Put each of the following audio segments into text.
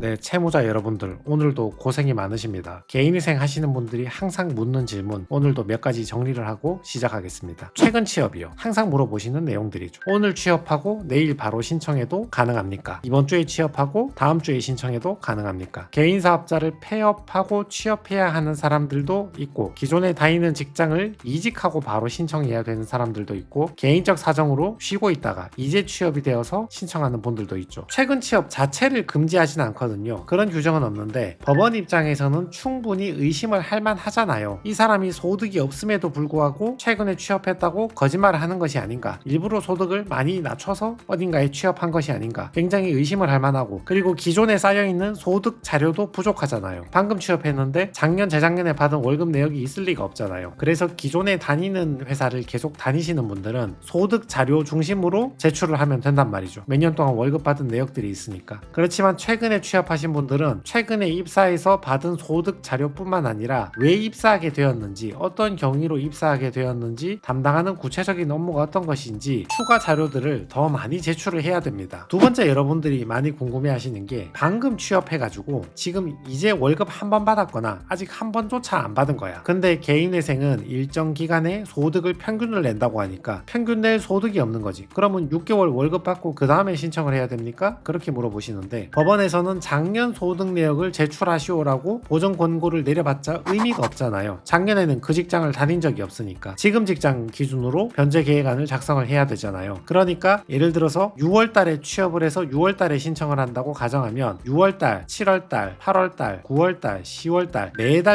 네, 채무자 여러분들 오늘도 고생이 많으십니다. 개인회생 하시는 분들이 항상 묻는 질문 오늘도 몇 가지 정리를 하고 시작하겠습니다. 최근 취업이요. 항상 물어보시는 내용들이죠. 오늘 취업하고 내일 바로 신청해도 가능합니까? 이번 주에 취업하고 다음 주에 신청해도 가능합니까? 개인사업자를 폐업하고 취업해야 하는 사람들도 있고 기존에 다니는 직장을 이직하고 바로 신청해야 되는 사람들도 있고 개인적 사정으로 쉬고 있다가 이제 취업이 되어서 신청하는 분들도 있죠. 최근 취업 자체를 금지하진 않거든요. 그런 규정은 없는데 법원 입장에서는 충분히 의심을 할 만하잖아요. 이 사람이 소득이 없음에도 불구하고 최근에 취업했다고 거짓말을 하는 것이 아닌가, 일부러 소득을 많이 낮춰서 어딘가에 취업한 것이 아닌가, 굉장히 의심을 할 만하고, 그리고 기존에 쌓여있는 소득 자료도 부족하잖아요. 방금 취업했는데 작년 재작년에 받은 월급 내역이 있을 리가 없잖아요. 그래서 기존에 다니는 회사를 계속 다니시는 분들은 소득 자료 중심으로 제출을 하면 된단 말이죠. 몇 년 동안 월급 받은 내역들이 있으니까. 그렇지만 최근에 취업하신 분들은 최근에 입사해서 받은 소득 자료뿐만 아니라 왜 입사하게 되었는지, 어떤 경위로 입사하게 되었는지, 담당하는 구체적인 업무가 어떤 것인지 추가 자료들을 더 많이 제출을 해야 됩니다. 두 번째, 여러분들이 많이 궁금해 하시는 게 방금 취업해가지고 지금 이제 월급 한 번 받았거나 아직 한 번조차 안 받은 거야. 근데 개인회생은 일정 기간에 소득을 평균을 낸다고 하니까 평균 낼 소득이 없는 거지. 그러면 6개월 월급 받고 그 다음에 신청을 해야 됩니까? 그렇게 물어보시는데 법원에서는 작년 소득 내역을 제출하시오라고 보정 권고를 내려봤자 의미가 없잖아요. 작년에는 그 직장을 다닌 적이 없으니까 지금 직장 기준으로 변제 계획안을 작성을 해야 되잖아요. 그러니까 예를 들어서 6월달에 취업을 해서 6월달에 신청을 한다고 가정하면 6월달, 7월달, 8월달, 9월달, 10월달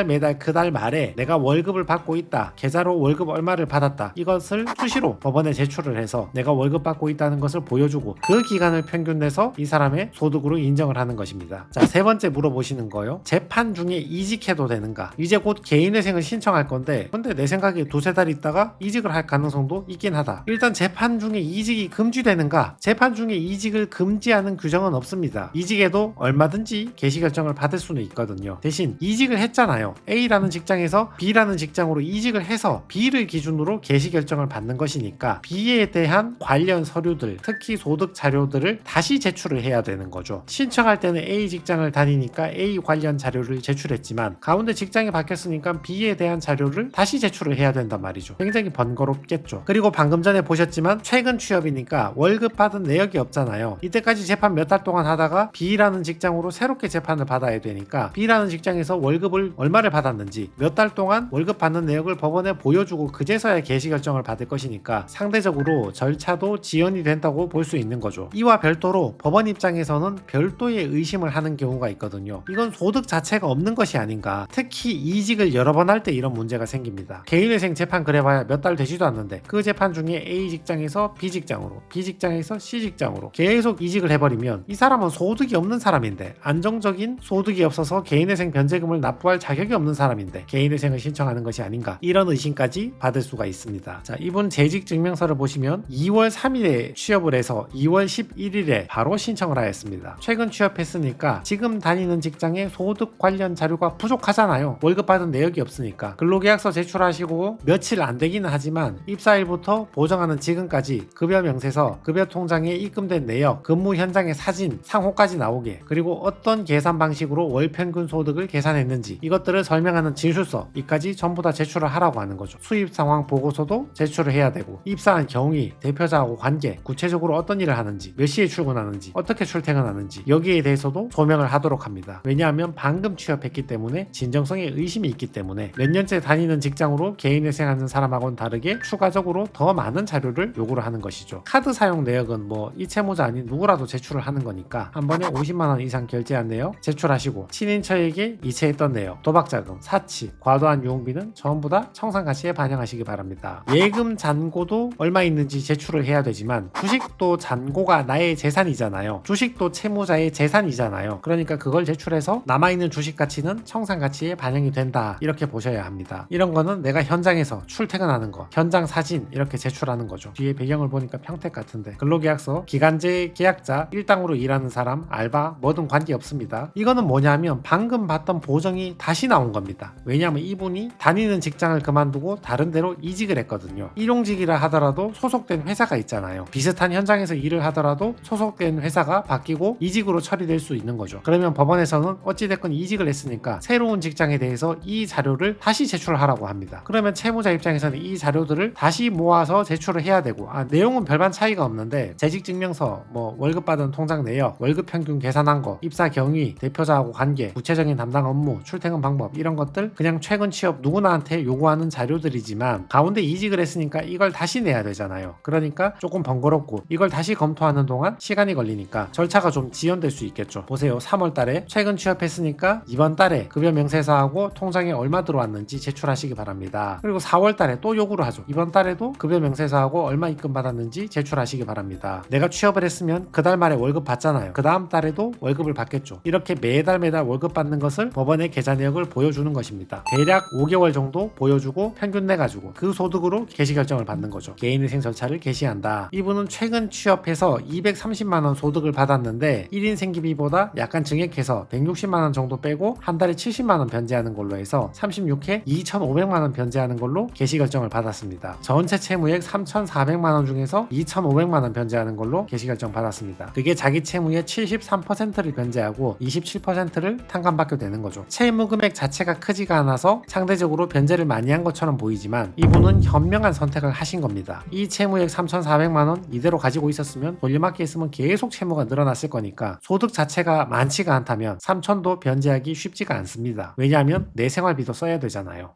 매달 그 달 말에 내가 월급을 받고 있다, 계좌로 월급 얼마를 받았다, 이것을 수시로 법원에 제출을 해서 내가 월급 받고 있다는 것을 보여주고 그 기간을 평균 내서 이 사람의 소득으로 인정을 하는 것입니다. 자, 세 번째 물어보시는 거요. 재판 중에 이직해도 되는가? 이제 곧 개인회생을 신청할 건데 근데 내 생각에 두세 달 있다가 이직을 할 가능성도 있긴 하다. 일단 재판 중에 이직이 금지되는가? 재판 중에 이직을 금지하는 규정은 없습니다. 이직에도 얼마든지 개시 결정을 받을 수는 있거든요. 대신 이직을 했잖아요. A라는 직장에서 B라는 직장으로 이직을 해서 B를 기준으로 개시 결정을 받는 것이니까 B에 대한 관련 서류들, 특히 소득 자료들을 다시 제출을 해야 되는 거죠. 신청할 때는 A 직장을 다니니까 A 관련 자료를 제출했지만 가운데 직장이 바뀌었으니까 B에 대한 자료를 다시 제출을 해야 된단 말이죠. 굉장히 번거롭겠죠. 그리고 방금 전에 보셨지만 최근 취업이니까 월급 받은 내역이 없잖아요. 이때까지 재판 몇 달 동안 하다가 B라는 직장으로 새롭게 재판을 받아야 되니까 B라는 직장에서 월급을 얼마를 받았는지, 몇 달 동안 월급 받는 내역을 법원에 보여주고 그제서야 개시 결정을 받을 것이니까 상대적으로 절차도 지연이 된다고 볼 수 있는 거죠. 이와 별도로 법원 입장에서는 별도의 의심을 하는 경우가 있거든요. 이건 소득 자체가 없는 것이 아닌가. 특히 이직을 여러 번 할 때 이런 문제가 생깁니다. 개인회생 재판 그래봐야 몇 달 되지도 않는데 그 재판 중에 A 직장에서 B 직장으로, B 직장에서 C 직장으로 계속 이직을 해버리면 이 사람은 소득이 없는 사람인데, 안정적인 소득이 없어서 개인회생 변제금을 납부할 자격이 없는 사람인데 개인회생을 신청하는 것이 아닌가, 이런 의심까지 받을 수가 있습니다. 자, 이분 재직 증명서를 보시면 2월 3일에 취업을 해서 2월 11일에 바로 신청을 하였습니다. 최근 취업했으니까 지금 다니는 직장의 소득 관련 자료가 부족하잖아요. 월급 받은 내역이 없으니까. 근로계약서 제출하시고 며칠 안 되기는 하지만 입사일부터 보정하는 지금까지 급여 명세서, 급여 통장에 입금된 내역, 근무 현장의 사진, 상호까지 나오게, 그리고 어떤 계산 방식으로 월 평균 소득을 계산했는지 이것들을 설명하는 진술서, 이까지 전부 다 제출을 하라고 하는 거죠. 수입 상황 보고서도 제출을 해야 되고, 입사한 경위, 대표자하고 관계, 구체적으로 어떤 일을 하는지, 몇 시에 출근하는지, 어떻게 출퇴근하는지 여기에 대해서도 소명을 하도록 합니다. 왜냐하면 방금 취업했기 때문에 진정성에 의심이 있기 때문에 몇 년째 다니는 직장으로 개인회생하는 사람하고는 다르게 추가적으로 더 많은 자료를 요구를 하는 것이죠. 카드 사용 내역은 뭐 이 채무자 아닌 누구라도 제출을 하는 거니까 한 번에 50만 원 이상 결제한 내역 제출하시고, 친인처에게 이체했던 내역, 도박자금, 사치, 과도한 유흥비는 전부 다 청산가치에 반영하시기 바랍니다. 예금 잔고도 얼마 있는지 제출을 해야 되지만 주식도 잔고가 나의 재산이잖아요. 주식도 채무자의 재산이잖아요. 그러니까 그걸 제출해서 남아있는 주식 가치는 청산 가치에 반영이 된다, 이렇게 보셔야 합니다. 이런 거는 내가 현장에서 출퇴근하는 거, 현장 사진 이렇게 제출하는 거죠. 뒤에 배경을 보니까 평택 같은데, 근로계약서, 기간제 계약자, 일당으로 일하는 사람, 알바 뭐든 관계없습니다. 이거는 뭐냐면 방금 봤던 보정이 다시 나온 겁니다. 왜냐하면 이분이 다니는 직장을 그만두고 다른 데로 이직을 했거든요. 일용직이라 하더라도 소속된 회사가 있잖아요. 비슷한 현장에서 일을 하더라도 소속된 회사가 바뀌고 이직으로 처리될 수 있는 거죠. 그러면 법원에서는 어찌됐건 이직을 했으니까 새로운 직장에 대해서 이 자료를 다시 제출하라고 합니다. 그러면 채무자 입장에서는 이 자료들을 다시 모아서 제출을 해야 되고, 내용은 별반 차이가 없는데 재직증명서, 월급 받은 통장 내역, 월급 평균 계산한 거, 입사 경위, 대표자하고 관계, 구체적인 담당 업무, 출퇴근 방법, 이런 것들 그냥 최근 취업 누구나한테 요구하는 자료들이지만 가운데 이직을 했으니까 이걸 다시 내야 되잖아요. 그러니까 조금 번거롭고 이걸 다시 검토하는 동안 시간이 걸리니까 절차가 좀 지연될 수 있겠죠. 보세요. 3월 달에 최근 취업했으니까 이번 달에 급여 명세서하고 통장에 얼마 들어왔는지 제출하시기 바랍니다. 그리고 4월 달에 또 요구를 하죠. 이번 달에도 급여 명세서하고 얼마 입금 받았는지 제출하시기 바랍니다. 내가 취업을 했으면 그 달 말에 월급 받잖아요. 그 다음 달에도 월급을 받겠죠. 이렇게 매달 월급 받는 것을 법원의 계좌 내역을 보여주는 것입니다. 대략 5개월 정도 보여주고 평균 내가지고 그 소득으로 개시 결정을 받는 거죠. 개인위생 절차를 개시한다. 이분은 최근 취업해서 230만원 소득을 받았는데 1인 생기비보다 약간 증액해서 160만원 정도 빼고 한 달에 70만원 변제하는 걸로 해서 36회 2,500만원 변제하는 걸로 개시 결정을 받았습니다. 전체 채무액 3,400만원 중에서 2,500만원 변제하는 걸로 개시 결정 받았습니다. 그게 자기 채무의 73%를 변제하고 27%를 탕감받게 되는 거죠. 채무 금액 자체가 크지가 않아서 상대적으로 변제를 많이 한 것처럼 보이지만 이분은 현명한 선택을 하신 겁니다. 이 채무액 3,400만원 이대로 가지고 있었으면 돌려막기 했으면 계속 채무가 늘어났을 거니까 소득 자체가 많지가 않다면 3,000도 변제하기 쉽지가 않습니다. 왜냐하면 내 생활비도 써야 되잖아요.